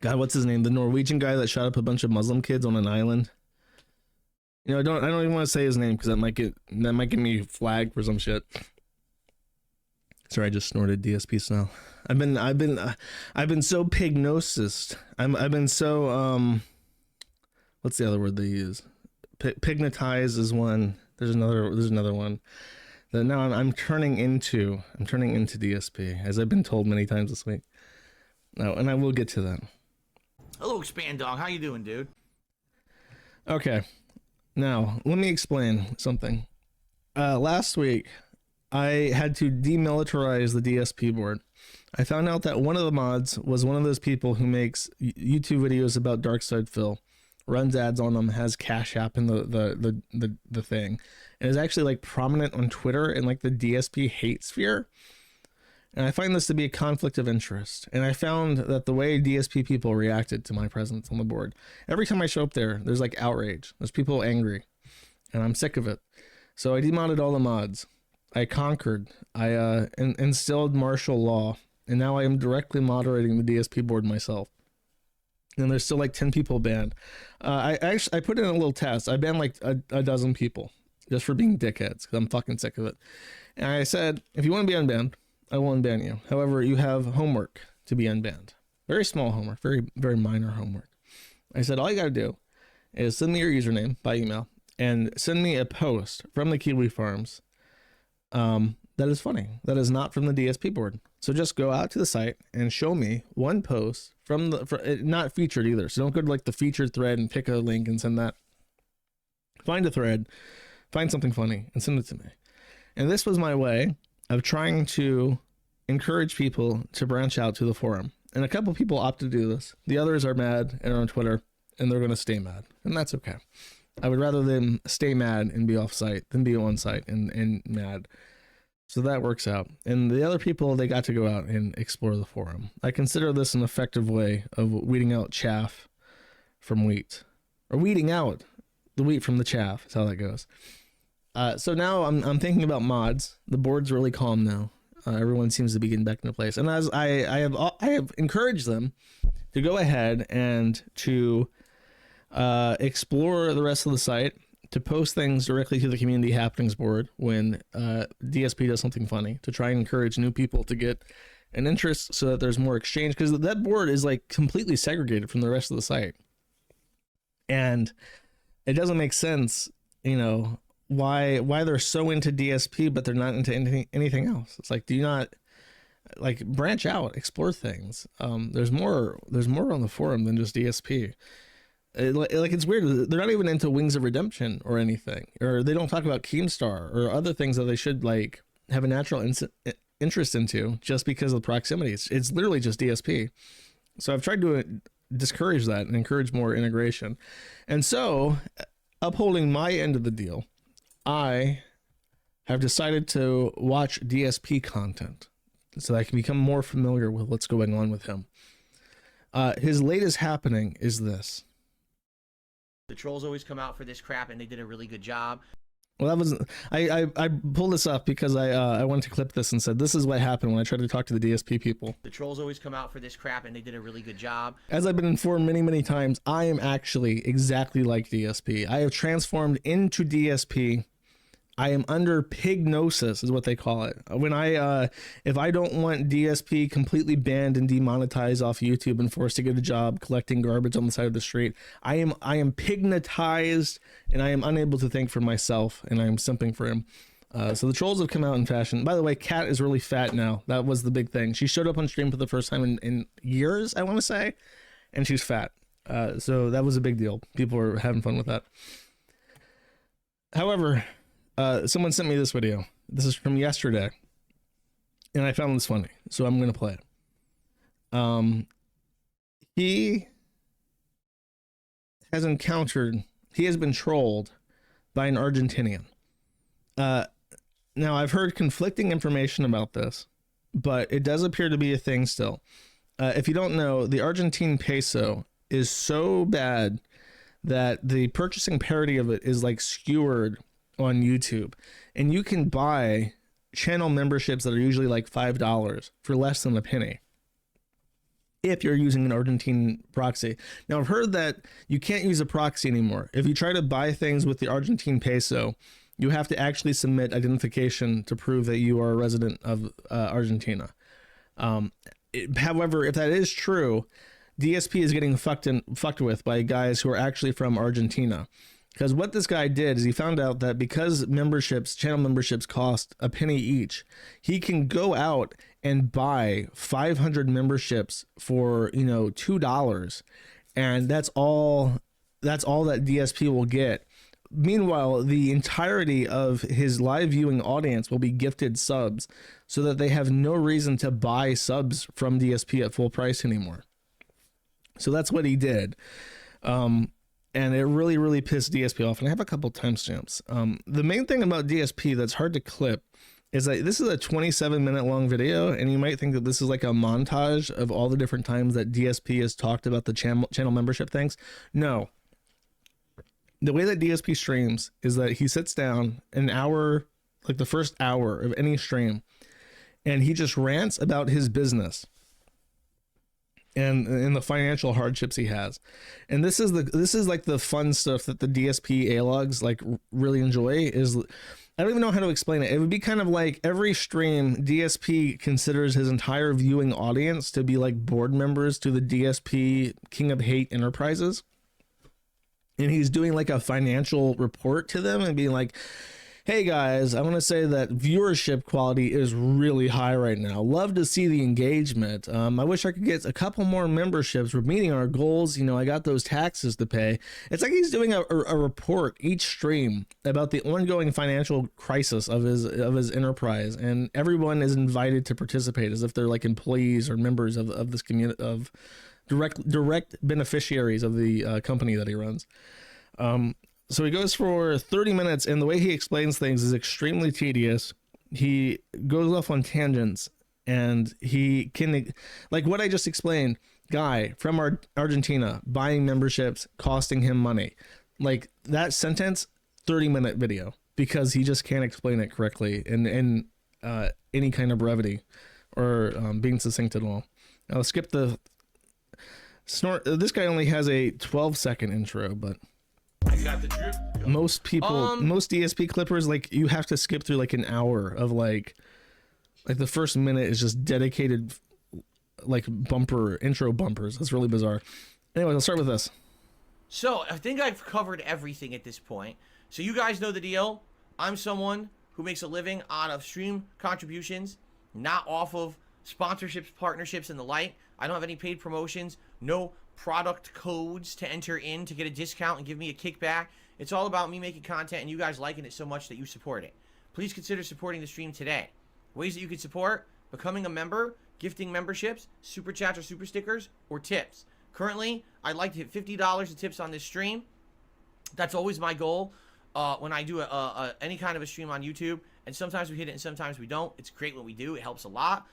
God, what's his name? The Norwegian guy that shot up a bunch of Muslim kids on an island. You know, I don't even want to say his name because that might get me flagged for some shit. Sorry, I just snorted DSP smell. I've been so pignosis. I've been so what's the other word they use? Pignatized is one. There's another one that now I'm turning into DSP, as I've been told many times this week. No, and I will get to that. Hello, Expand Dog. How you doing, dude? Okay, now let me explain something. Last week, I had to demilitarize the DSP board. I found out that one of the mods was one of those people who makes YouTube videos about DarkSydePhil, runs ads on them, has Cash App in the thing, and is actually like prominent on Twitter in like the DSP hate sphere. And I find this to be a conflict of interest. And I found that the way DSP people reacted to my presence on the board, every time I show up there, there's like outrage. There's people angry, and I'm sick of it. So I demodded all the mods. I conquered. I instilled martial law, and now I am directly moderating the DSP board myself. And there's still like 10 people banned. I put in a little test. I banned like a dozen people just for being dickheads because I'm fucking sick of it. And I said, if you want to be unbanned, I will unban you. However, you have homework to be unbanned. Very small homework, very minor homework. I said, all you gotta do is send me your username by email and send me a post from the Kiwi Farms that is funny, that is not from the DSP board. So just go out to the site and show me one post from not featured either. So don't go to like the featured thread and pick a link and send that. Find a thread, find something funny and send it to me. And this was my way of trying to encourage people to branch out to the forum. And a couple people opt to do this. The others are mad and are on Twitter, and they're going to stay mad. And that's okay. I would rather them stay mad and be off site than be on site and mad. So that works out. And the other people, they got to go out and explore the forum. I consider this an effective way of weeding out chaff from wheat. Or weeding out the wheat from the chaff is how that goes. So now I'm thinking about mods. The board's really calm now. Everyone seems to be getting back into place. And as I have encouraged them to go ahead and to explore the rest of the site, to post things directly to the community happenings board when DSP does something funny, to try and encourage new people to get an interest so that there's more exchange, because that board is like completely segregated from the rest of the site. And it doesn't make sense, you know, why they're so into DSP but they're not into anything else. It's like, do you not like branch out, explore things? There's more on the forum than just DSP. Like it's weird, they're not even into Wings of Redemption or anything, or they don't talk about Keemstar or other things that they should like have a natural interest into just because of the proximity. It's literally just DSP. So I've tried to discourage that and encourage more integration. And so, upholding my end of the deal, I have decided to watch DSP content so that I can become more familiar with what's going on with him. His latest happening is this. The trolls always come out for this crap, and they did a really good job. Well, that was I pulled this up because I wanted to clip this and said this is what happened when I tried to talk to the DSP people. The trolls always come out for this crap, and they did a really good job. As I've been informed many times, I am actually exactly like DSP. I have transformed into DSP. I am under pignosis is what they call it. When if I don't want DSP completely banned and demonetized off YouTube and forced to get a job collecting garbage on the side of the street, I am pignatized and I am unable to think for myself, and I am simping for him. So the trolls have come out in fashion. By the way, Kat is really fat now. That was the big thing. She showed up on stream for the first time in years, I want to say, and she's fat. So that was a big deal. People were having fun with that. However, someone sent me this video. This is from yesterday, and I found this funny, so I'm going to play it. He has been trolled by an Argentinian. Now, I've heard conflicting information about this, but it does appear to be a thing still. If you don't know, the Argentine peso is so bad that the purchasing parity of it is like skewered on YouTube, and you can buy channel memberships that are usually like $5 for less than a penny. if you're using an Argentine proxy. Now, I've heard that you can't use a proxy anymore. If you try to buy things with the Argentine peso, you have to actually submit identification to prove that you are a resident of Argentina. However, if that is true, DSP is getting fucked with by guys who are actually from Argentina. Because what this guy did is he found out that because channel memberships cost a penny each, he can go out and buy 500 memberships for, $2. And that's all that DSP will get. Meanwhile, the entirety of his live viewing audience will be gifted subs so that they have no reason to buy subs from DSP at full price anymore. So that's what he did. And it really, really pissed DSP off. And I have a couple timestamps. The main thing about DSP that's hard to clip is that this is a 27-minute long video, and you might think that this is like a montage of all the different times that DSP has talked about the channel membership things. No. The way that DSP streams is that he sits down an hour, like the first hour of any stream, and he just rants about his business and the financial hardships he has. And this is like the fun stuff that the DSP A-logs like really enjoy. Is I don't even know how to explain it. It would be kind of like every stream DSP considers his entire viewing audience to be like board members to the DSP King of Hate Enterprises. And he's doing like a financial report to them and being like, hey guys, I want to say that viewership quality is really high right now. Love to see the engagement. I wish I could get a couple more memberships. We're meeting our goals. I got those taxes to pay. It's like he's doing a report each stream about the ongoing financial crisis of his enterprise, and everyone is invited to participate as if they're like employees or members of this community, of direct beneficiaries of the company that he runs. So he goes for 30 minutes, and the way he explains things is extremely tedious. He goes off on tangents, and he can, like what I just explained, guy from Argentina buying memberships, costing him money. Like that sentence, 30-minute video, because he just can't explain it correctly in any kind of brevity or being succinct at all. I'll skip the snort. This guy only has a 12-second intro, but I got the drip. most people, most DSP clippers, like you have to skip through like an hour of like the first minute is just dedicated like intro bumpers. That's really bizarre. Anyway, I'll start with this. So I think I've covered everything at this point. So you guys know the deal. I'm someone who makes a living out of stream contributions, not off of sponsorships, partnerships, and the like. I don't have any paid promotions, no product codes to enter in to get a discount and give me a kickback. It's all about me making content and you guys liking it so much that you support it. Please consider supporting the stream today. Ways that you can support: becoming a member, gifting memberships, super chats or super stickers, or tips. Currently, I'd like to hit $50 of tips on this stream. That's always my goal when I do any kind of a stream on YouTube. And sometimes we hit it and sometimes we don't. It's great when we do. It helps a lot.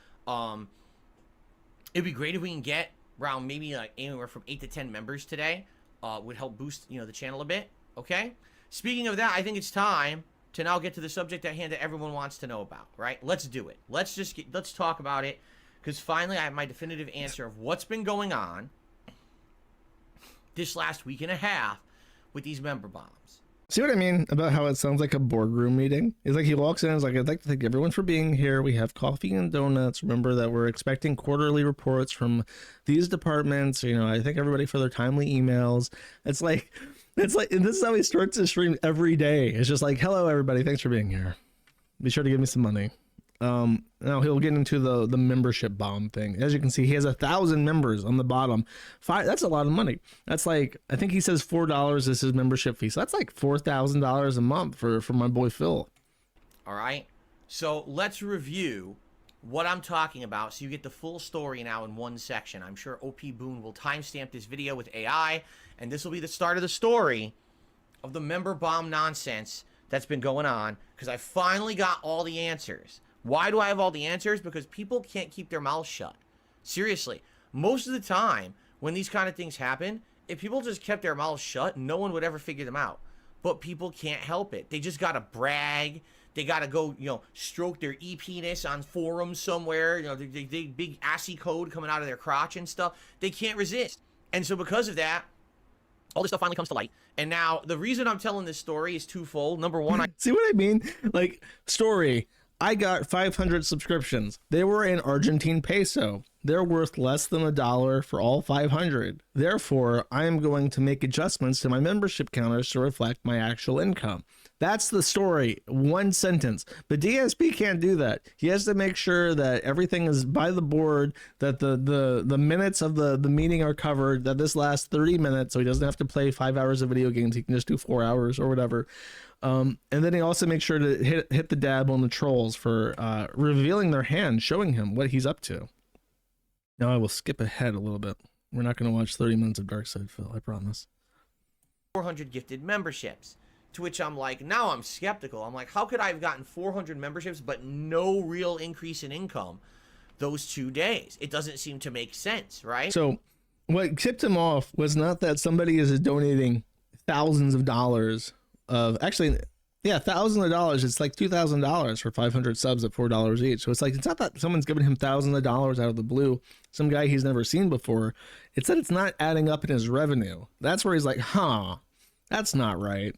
It'd be great if we can get around maybe like anywhere from 8 to 10 members today. Would help boost the channel a bit. Okay. Speaking of that, I think it's time to now get to the subject at hand that everyone wants to know about. Right? Let's do it. Let's talk about it, because finally I have my definitive answer of what's been going on this last week and a half with these member bombs. See what I mean about how it sounds like a boardroom meeting? It's like he walks in and is like, I'd like to thank everyone for being here. We have coffee and donuts. Remember that we're expecting quarterly reports from these departments. I thank everybody for their timely emails. It's like, and this is how he starts his stream every day. It's just like, hello, everybody. Thanks for being here. Be sure to give me some money. Now he'll get into the membership bomb thing. As you can see, he has 1,000 members on the bottom. That's a lot of money. That's like, I think he says $4 is his membership fee. So that's like $4,000 a month for my boy Phil. All right. So let's review what I'm talking about so you get the full story now in one section. I'm sure OP Boone will timestamp this video with AI, and this will be the start of the story of the member bomb nonsense that's been going on, because I finally got all the answers. Why do I have all the answers? Because people can't keep their mouths shut. Seriously, most of the time when these kind of things happen, if people just kept their mouths shut, no one would ever figure them out. But people can't help it. They just gotta brag. They got to go, stroke their e-penis on forums somewhere. They big assy code coming out of their crotch and stuff. They can't resist. And so because of that, all this stuff finally comes to light. And now the reason I'm telling this story is twofold. Number one, see what I mean? Like, story. I got 500 subscriptions. They were in Argentine peso. They're worth less than $1 for all 500. Therefore, I am going to make adjustments to my membership counters to reflect my actual income. That's the story. One sentence. But DSP can't do that. He has to make sure that everything is by the board, that the minutes of the meeting are covered, that this lasts 30 minutes so he doesn't have to play 5 hours of video games. He can just do 4 hours or whatever. And then he also makes sure to hit the dab on the trolls for revealing their hand, showing him what he's up to. Now I will skip ahead a little bit. We're not going to watch 30 minutes of DarkSydePhil, I promise. 400 gifted memberships. To which I'm like, now I'm skeptical. I'm like, how could I have gotten 400 memberships but no real increase in income those 2 days? It doesn't seem to make sense, right? So what tipped him off was not that somebody is donating thousands of dollars of, actually, yeah, thousands of dollars. It's like $2,000 for 500 subs at $4 each. So it's like, it's not that someone's giving him thousands of dollars out of the blue, some guy he's never seen before. It's that it's not adding up in his revenue. That's where he's like, that's not right.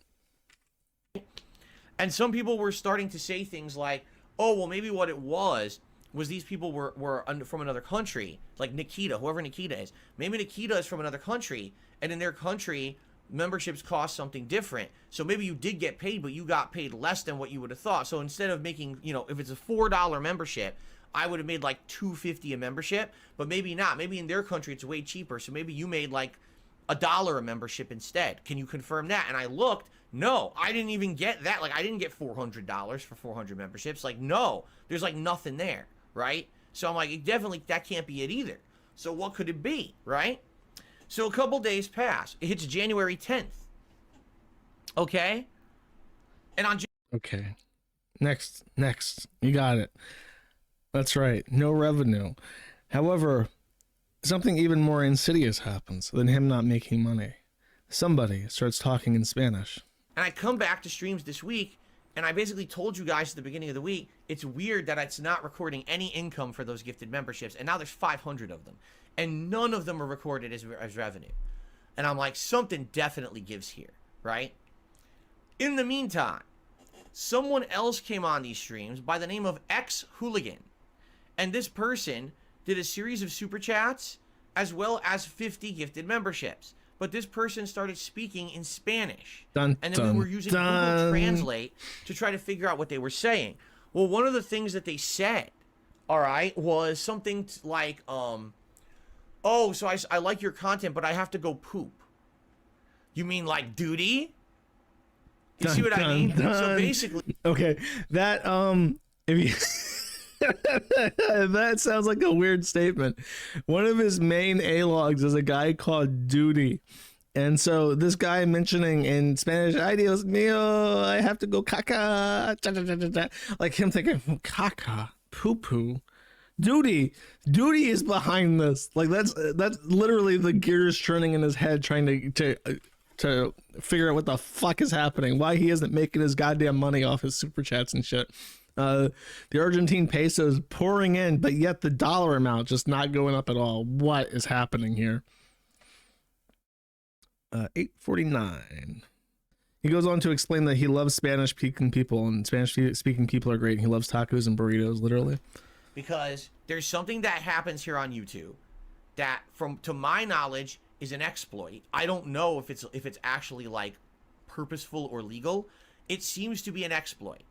And some people were starting to say things like, oh, well, maybe what it was these people were from another country, like Nikita, whoever Nikita is. Maybe Nikita is from another country, and in their country, memberships cost something different. So maybe you did get paid, but you got paid less than what you would have thought. So instead of making, if it's a $4 membership, I would have made like $2.50 a membership, but maybe not. Maybe in their country, it's way cheaper. So maybe you made like $1 a membership instead. Can you confirm that? And I looked. No, I didn't even get that. Like, I didn't get $400 for 400 memberships. Like, no, there's like nothing there, right? So I'm like, that can't be it either. So what could it be, right? So a couple days pass. It hits January 10th. Okay? And on okay. Next. You got it. That's right. No revenue. However, something even more insidious happens than him not making money. Somebody starts talking in Spanish. And I come back to streams this week, and I basically told you guys at the beginning of the week, it's weird that it's not recording any income for those gifted memberships, and now there's 500 of them, and none of them are recorded as revenue. And I'm like, something definitely gives here, right? In the meantime, someone else came on these streams by the name of X Hooligan, and this person did a series of super chats as well as 50 gifted memberships. But this person started speaking in Spanish. And then we were using Google Translate to try to figure out what they were saying. Well, one of the things that they said, all right, was something like, oh, so I like your content, but I have to go poop. You mean like duty? You see what I mean? So basically... Okay, that, if you... that sounds like a weird statement. One of his main A-logs is a guy called Duty. And so this guy mentioning in Spanish, ay Dios mío, I have to go caca. Like him thinking, caca, poo-poo. Duty is behind this. Like that's literally the gears turning in his head trying to figure out what the fuck is happening. Why he isn't making his goddamn money off his super chats and shit. The Argentine peso is pouring in, but yet the dollar amount just not going up at all. What is happening here? 849. He goes on to explain that he loves Spanish-speaking people, and Spanish-speaking people are great. And he loves tacos and burritos, literally. Because there's something that happens here on YouTube that, to my knowledge, is an exploit. I don't know if it's actually like purposeful or legal. It seems to be an exploit.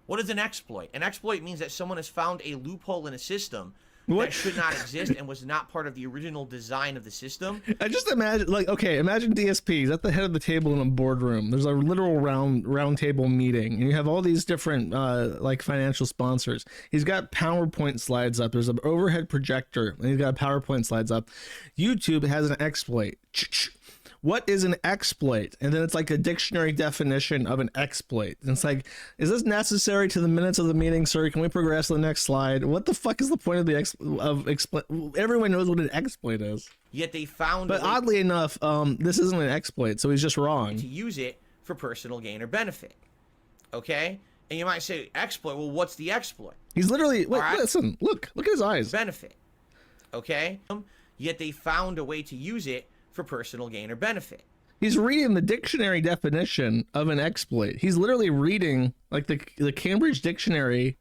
What is an exploit? An exploit means that someone has found a loophole in a system that should not exist and was not part of the original design of the system. I just imagine, like, okay, imagine DSPs at the head of the table in a boardroom. There's a literal round table meeting, and you have all these different like financial sponsors. He's got PowerPoint slides up. There's an overhead projector, and he's got PowerPoint slides up. YouTube has an exploit. What is an exploit? And then it's like a dictionary definition of an exploit. And it's like, is this necessary to the minutes of the meeting, sir? Can we progress to the next slide? What the fuck is the point of the exploit? Everyone knows what an exploit is. Yet they found, but oddly enough, this isn't an exploit, so he's just wrong. To use it for personal gain or benefit. Okay? And you might say, exploit. Well, what's the exploit? He's literally, wait, right. listen, look at his eyes. Benefit. Okay? Yet they found a way to use it for personal gain or benefit. He's reading the dictionary definition of an exploit. He's literally reading like the Cambridge Dictionary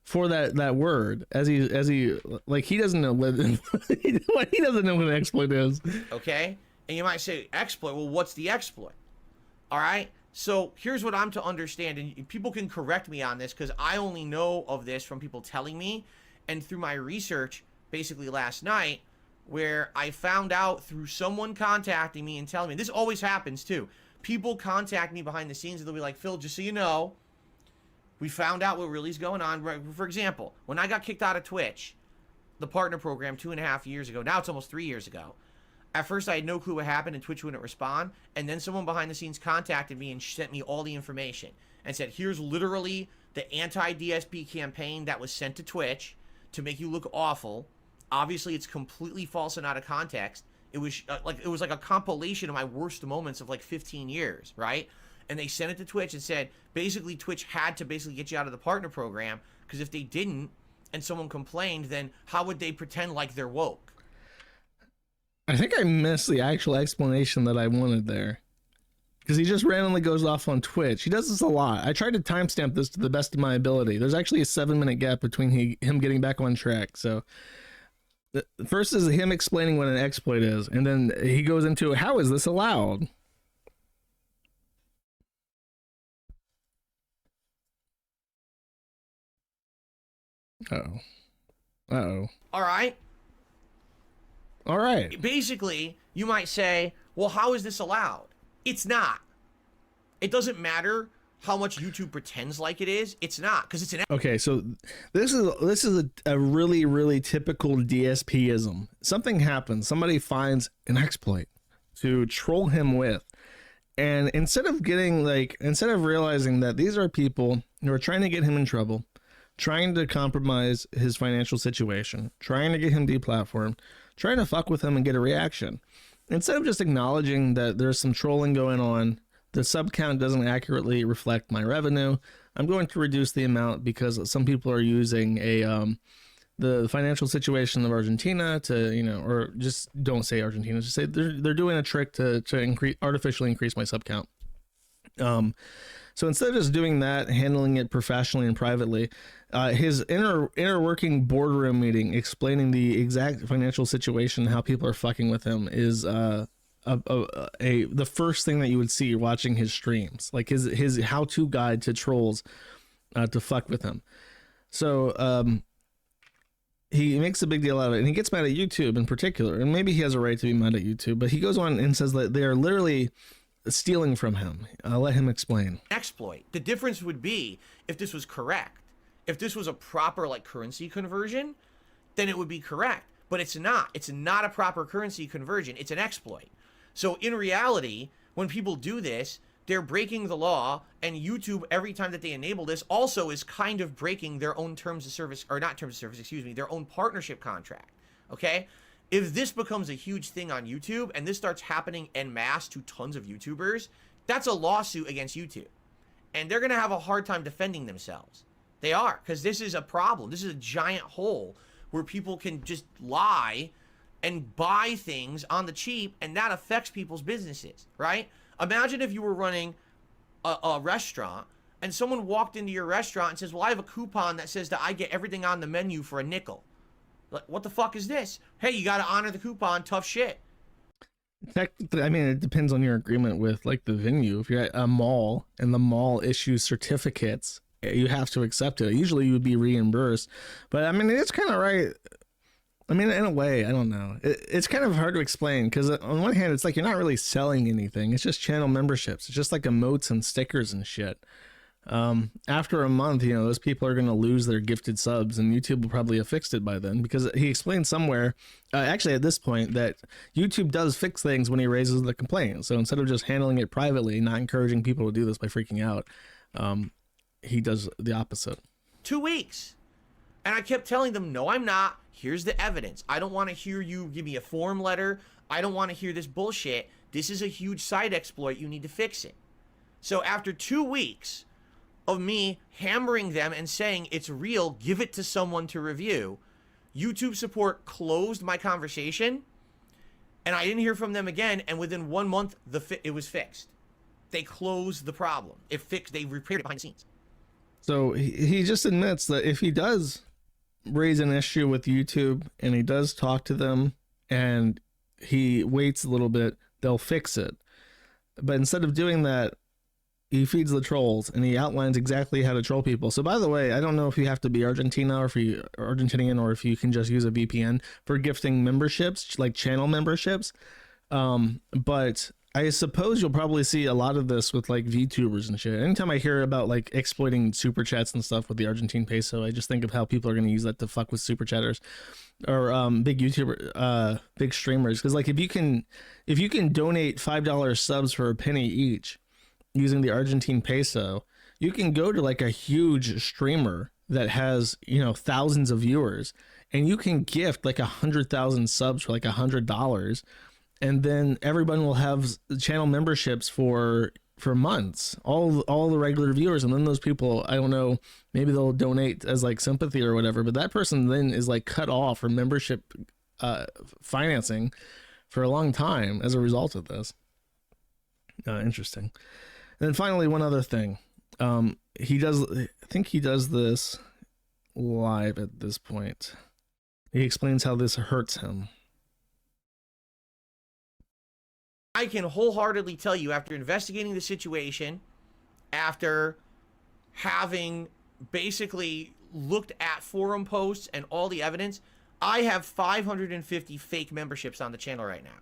for that word as he like he doesn't know what he doesn't know what an exploit is. Okay? And you might say, exploit. Well, what's the exploit? All right? So here's what I'm to understand, and people can correct me on this because I only know of this from people telling me and through my research basically last night, where I found out through someone contacting me and telling me, this always happens too. People contact me behind the scenes and they'll be like, Phil, just so you know, we found out what really is going on. For example, when I got kicked out of Twitch, the partner program 2.5 years ago, now it's almost 3 years ago. At first, I had no clue what happened and Twitch wouldn't respond. And then someone behind the scenes contacted me and sent me all the information and said, here's literally the anti-DSP campaign that was sent to Twitch to make you look awful. Obviously, it's completely false and out of context. It was like a compilation of my worst moments of like 15 years, right? And they sent it to Twitch and said, basically, Twitch had to basically get you out of the partner program because if they didn't and someone complained, then how would they pretend like they're woke? I think I missed the actual explanation that I wanted there. Because he just randomly goes off on Twitch. He does this a lot. I tried to timestamp this to the best of my ability. There's actually a 7-minute gap between him getting back on track. So the first is him explaining what an exploit is. And then he goes into, how is this allowed? Uh-oh. Uh-oh. All right. All right. Basically, you might say, well, how is this allowed? It's not. It doesn't matter how much YouTube pretends like it is. It's not, because it's an... Okay, so this is a really, really typical DSP-ism. Something happens. Somebody finds an exploit to troll him with. And instead of realizing that these are people who are trying to get him in trouble, trying to compromise his financial situation, trying to get him deplatformed, trying to fuck with him and get a reaction. Instead of just acknowledging that there's some trolling going on, the sub count doesn't accurately reflect my revenue, I'm going to reduce the amount because some people are using the financial situation of Argentina to, or just don't say Argentina, just say they're doing a trick to artificially increase my sub count. So instead of just doing that, handling it professionally and privately, his inner working boardroom meeting explaining the exact financial situation, how people are fucking with him, is the first thing that you would see watching his streams, like his how-to guide to trolls to fuck with him. So he makes a big deal out of it, and he gets mad at YouTube in particular, and maybe he has a right to be mad at YouTube, but he goes on and says that they are literally stealing from him. I'll let him explain. Exploit. The difference would be if this was correct. If this was a proper like currency conversion, then it would be correct. But it's not. It's not a proper currency conversion. It's an exploit. So in reality, when people do this, they're breaking the law, and YouTube, every time that they enable this, also is kind of breaking their own terms of service, or not terms of service, excuse me, their own partnership contract. Okay? If this becomes a huge thing on YouTube and this starts happening en masse to tons of YouTubers, that's a lawsuit against YouTube. And they're going to have a hard time defending themselves. They are, because this is a problem. This is a giant hole where people can just lie and buy things on the cheap, and that affects people's businesses, right? Imagine if you were running a restaurant and someone walked into your restaurant and says, well, I have a coupon that says that I get everything on the menu for a nickel. Like, what the fuck is this? Hey, you got to honor the coupon. Tough shit. Technically, I mean, it depends on your agreement with like the venue. If you're at a mall and the mall issues certificates, you have to accept it. Usually you would be reimbursed, but I mean, it's kind of right. I mean, in a way, I don't know. It's kind of hard to explain because on one hand, it's like you're not really selling anything. It's just channel memberships. It's just like emotes and stickers and shit. After a month, those people are going to lose their gifted subs, and YouTube will probably have fixed it by then, because he explained somewhere, actually at this point, that YouTube does fix things when he raises the complaint. So instead of just handling it privately, not encouraging people to do this by freaking out, he does the opposite. 2 weeks. And I kept telling them, no, I'm not. Here's the evidence. I don't want to hear you give me a form letter. I don't want to hear this bullshit. This is a huge side exploit. You need to fix it. So after 2 weeks, of me hammering them and saying it's real, give it to someone to review. YouTube support closed my conversation, and I didn't hear from them again, and within 1 month, it was fixed. They closed the problem. It fixed, they repaired it behind the scenes. So he just admits that if he does raise an issue with YouTube and he does talk to them and he waits a little bit, they'll fix it. But instead of doing that, he feeds the trolls and he outlines exactly how to troll people. So by the way, I don't know if you have to be Argentina or if you Argentinian or if you can just use a VPN for gifting memberships, like channel memberships. But I suppose you'll probably see a lot of this with like VTubers and shit. Anytime I hear about like exploiting super chats and stuff with the Argentine peso, I just think of how people are going to use that to fuck with super chatters or big YouTuber, big streamers. Because like if you can donate $5 subs for a penny each using the Argentine peso, you can go to like a huge streamer that has, you know, thousands of viewers, and you can gift like 100,000 subs for like $100. And then everyone will have channel memberships for months, all the regular viewers. And then those people, I don't know, maybe they'll donate as like sympathy or whatever, but that person then is like cut off from membership financing for a long time as a result of this. Interesting. And then finally, one other thing. I think he does this live at this point. He explains how this hurts him. I can wholeheartedly tell you, after investigating the situation, after having basically looked at forum posts and all the evidence, I have 550 fake memberships on the channel right now.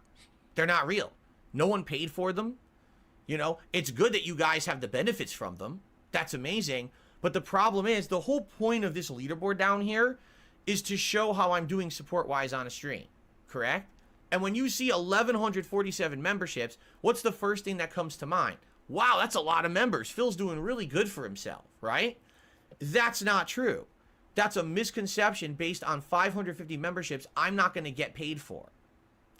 They're not real. No one paid for them. You know, it's good that you guys have the benefits from them. That's amazing. But the problem is, the whole point of this leaderboard down here is to show how I'm doing support-wise on a stream, correct? And when you see 1,147 memberships, what's the first thing that comes to mind? Wow, that's a lot of members. Phil's doing really good for himself, right? That's not true. That's a misconception based on 550 memberships I'm not going to get paid for,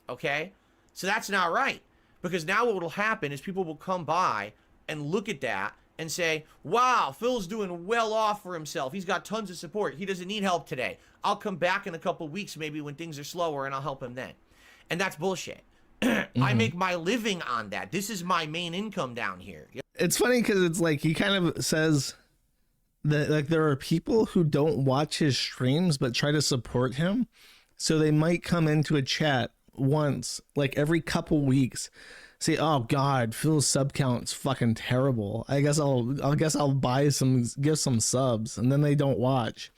okay? So that's not right. Because now what will happen is people will come by and look at that and say, wow, Phil's doing well off for himself. He's got tons of support. He doesn't need help today. I'll come back in a couple weeks maybe when things are slower and I'll help him then. And that's bullshit. I make my living on that. This is my main income down here. It's funny because it's like he kind of says that like there are people who don't watch his streams but try to support him. So they might come into a chat once, like every couple weeks, say, oh God, Phil's sub count's fucking terrible. I guess I'll buy give some subs, and then they don't watch.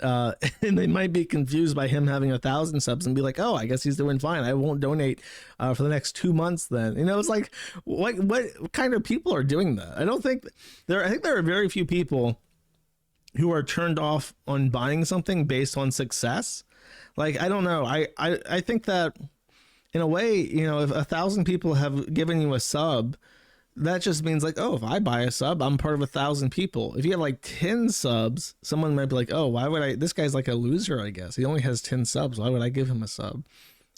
And they might be confused by him having 1,000 subs and be like, oh, I guess he's doing fine. I won't donate for the next 2 months then. You know, it's like, what kind of people are doing that? I think there are very few people who are turned off on buying something based on success. Like, I don't know. I think that in a way, you know, if 1,000 people have given you a sub, that just means like, oh, if I buy a sub, I'm part of 1,000 people. If you have like 10 subs, someone might be like, oh, why would this guy's like a loser, I guess. He only has 10 subs. Why would I give him a sub?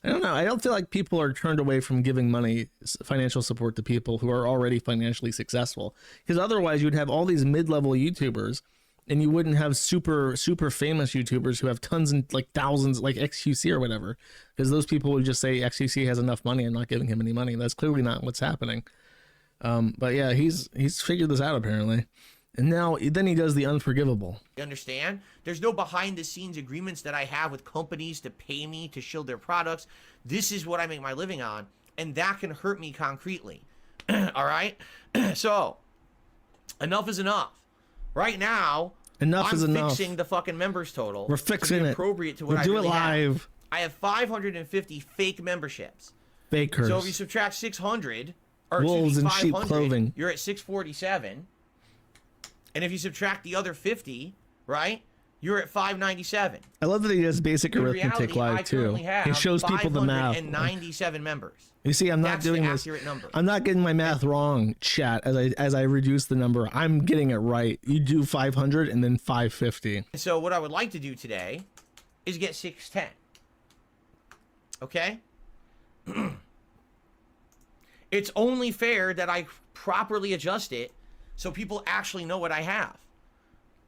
I don't know. I don't feel like people are turned away from giving money, financial support to people who are already financially successful. Because otherwise you'd have all these mid-level YouTubers and you wouldn't have super famous YouTubers who have tons and like thousands, like XQC or whatever. Because those people would just say XQC has enough money, I'm not giving him any money. That's clearly not what's happening. But yeah, he's figured this out apparently. And then he does the unforgivable. You understand? There's no behind the scenes agreements that I have with companies to pay me to shield their products. This is what I make my living on, and that can hurt me concretely. All right? So, enough is enough. Right now, I'm fixing the fucking members total. We're fixing it. Appropriate to what I really have. I have 550 fake memberships. Fakers. So if you subtract 600, or wolves in sheep clothing, you're at 647. And if you subtract the other 50, right, you're at 597. I love that he does basic arithmetic live too. He shows people the math. 597 members. You see, I'm not doing this. Number. I'm not getting my math wrong, chat. As I reduce the number, I'm getting it right. You do 500 and then 550. So what I would like to do today is get 610. Okay? It's only fair that I properly adjust it so people actually know what I have.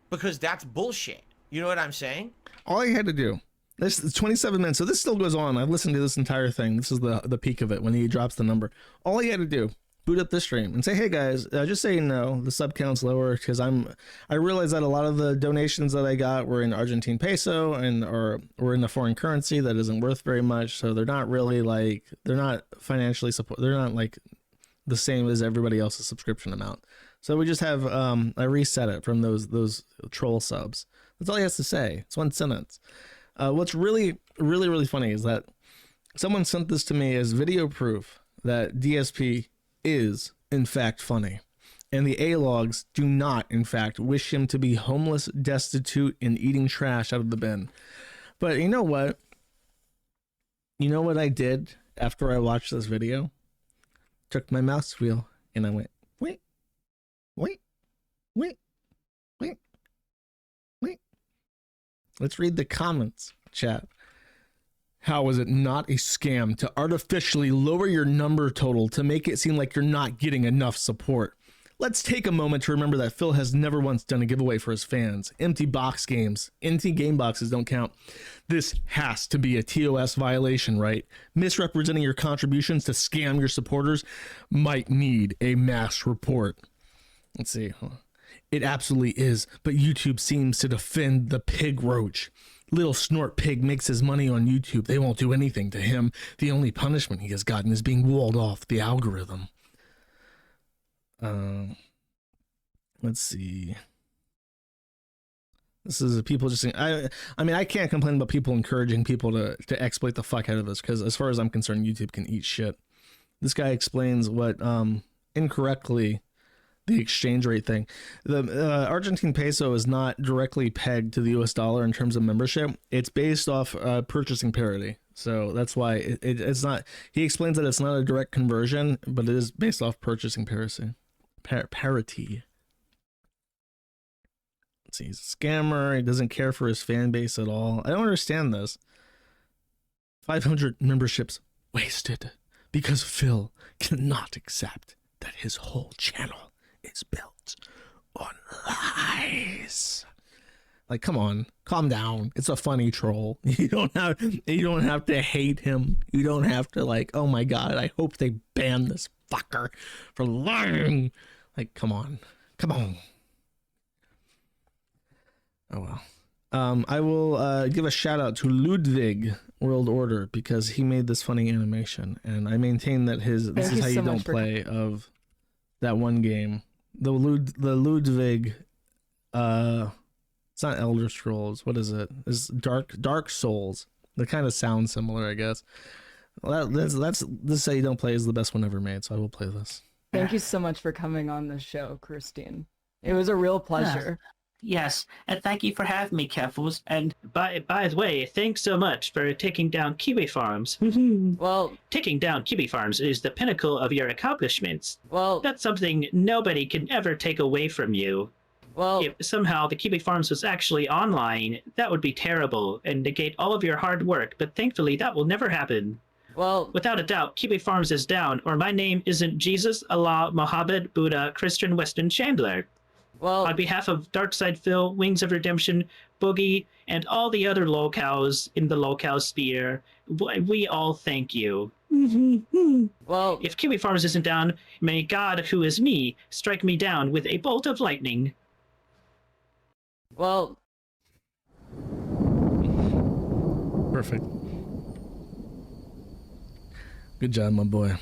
Because that's bullshit. You know what I'm saying? All I had to do, this is 27 minutes, so this still goes on. I've listened to this entire thing. This is the peak of it when he drops the number. All he had to do, boot up this stream and say, hey guys, just so you know, the sub count's lower because I realized that a lot of the donations that I got were in Argentine peso or were in a foreign currency that isn't worth very much. So they're not really like, they're not financially support. They're not like the same as everybody else's subscription amount. So we just have, I reset it from those troll subs. That's all he has to say. It's one sentence. What's really, really, really funny is that someone sent this to me as video proof that DSP is in fact funny, and the A-logs do not in fact wish him to be homeless, destitute, and eating trash out of the bin. But you know what I did after I watched this video? Took my mouse wheel and I went wait. Let's read the comments, chat. How is it not a scam to artificially lower your number total to make it seem like you're not getting enough support? Let's take a moment to remember that Phil has never once done a giveaway for his fans. Empty box games. Empty game boxes don't count. This has to be a TOS violation, right? Misrepresenting your contributions to scam your supporters might need a mass report. Let's see. It absolutely is, but YouTube seems to defend the pig roach. Little snort pig makes his money on YouTube. They won't do anything to him. The only punishment he has gotten is being walled off the algorithm. Let's see. This is people just saying, I mean, I can't complain about people encouraging people to exploit the fuck out of this, because as far as I'm concerned, YouTube can eat shit. This guy explains what incorrectly the exchange rate thing. The Argentine peso is not directly pegged to the US dollar in terms of membership. It's based off purchasing parity. So that's why it's not, he explains that it's not a direct conversion, but it is based off purchasing parity. Let's see, he's a scammer. He doesn't care for his fan base at all. I don't understand this. 500 memberships wasted because Phil cannot accept that his whole channel is built on lies. Like, come on, calm down. It's a funny troll. You don't have to hate him. You don't have to like, oh my god, I hope they ban this fucker for lying. Like, come on. Oh well. I will give a shout out to Ludwig World Order because he made this funny animation, and I maintain that this is how you don't play of that one game. The Ludwig, it's not Elder Scrolls. What is it? It's Dark Souls. They kind of sound similar, I guess. Well, this is how you don't play is the best one ever made. So I will play this. Thank you so much for coming on the show, Christine. It was a real pleasure. Yes, and thank you for having me, Keffels. And by the way, thanks so much for taking down Kiwi Farms. Well, taking down Kiwi Farms is the pinnacle of your accomplishments. Well, that's something nobody can ever take away from you. Well, if somehow the Kiwi Farms was actually online, that would be terrible and negate all of your hard work, but thankfully that will never happen. Well, without a doubt, Kiwi Farms is down, or my name isn't Jesus, Allah, Mohammed, Buddha, Christian, Weston, Chandler. Well, on behalf of DarkSydePhil, Wings of Redemption, Boogie, and all the other locals in the locale sphere, we all thank you. Well, if Kiwi Farms isn't down, may God, who is me, strike me down with a bolt of lightning. Well, perfect. Good job, my boy.